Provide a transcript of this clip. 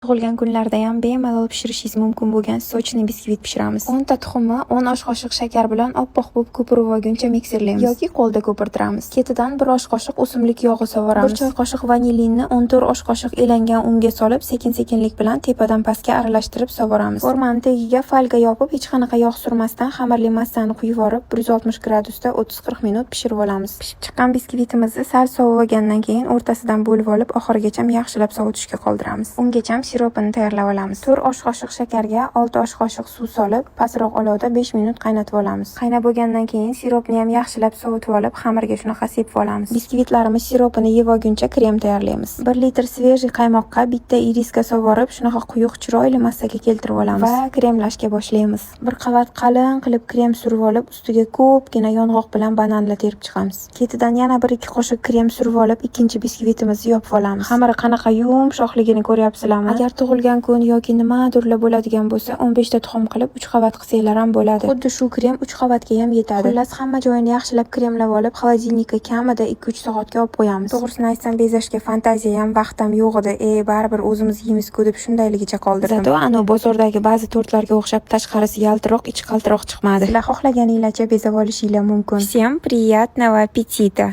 Tug'ilgan kunlarda ham bemalol pishirishingiz mumkin bo'lgan sochli biskvit pishiramiz. 10 ta tuxumni 10 osh qoshiq shakar bilan oppoq bo'lib ko'pirib olguncha miksirlaymiz yoki qo'lda ko'pirtiramiz. Ketidan 1 osh qoshiq o'simlik yog'i sovuramiz. 1 choy qoshiq vanilinni 14 osh qoshiq elangan unga solib, sekin-sekinlik bilan tepadan pastga aralashtirib sovuramiz. Formani tagiga folga yopib, hech qanaqa yog' surmasdan xamirli massani quyib yuborib, 160 gradusda 30-40 minut pishirib olamiz. Pishib chiqqan biskvitimizni sal sovigandan keyin o'rtasidan bo'lib olib, oxirigacha yaxshilab sovutishga qoldiramiz. Ungacha siropini tayyorlab olamiz. 4 osh qoshiq shakarga 6 osh qoshiq suv solib, pastroq olovda 5 minut qaynatib olamiz. Qaynab bo'lgandan keyin siropni ham yaxshilab sovutib olib, xamirga shunaqa sepib olamiz. Biskvitlarimiz siropini yeb olguncha krem tayyorlaymiz. 1 litr svejiy qaymoqqa bitta iriska sovurib, shunaqa quyuq chiroyli massaga keltirib olamiz va kremlashga boshlaymiz. 1 qavat qalin qilib krem surib olib, ustiga ko'pgina yong'oq bilan bananla terib chiqamiz. Ketidan yana 1-2 qoshiq krem surib olib, ikkinchi biskvitimizni yopib olamiz. Xamiri qanaqa yumshoqligini ko'ryapsizlarmi? Agar tug'ilgan kun yoki nimadirlar bo'ladigan bo'lsa, 15 ta tuxum qilib 3 qavat qilsanglar ham bo'ladi. Xuddi shu krem 3 qavatga ham yetadi. Xullas, hamma joyini yaxshilab kremlab olib, xolodilnikka kamida 2-3 soatga olib qo'yamiz. To'g'risini aytsam, bezashga fantaziya ham, vaqt ham yo'q edi. Baribir o'zimiz yeymiz-ku deb shundayligicha qoldirdim. Zato anu bozordagi ba'zi tortlarga o'xshab tashqarisi yaltiroq, ichi qaltiroq chiqmadi. Sizlar xohlaganinglarcha bezab olishinglar mumkin. Всем приятного аппетита!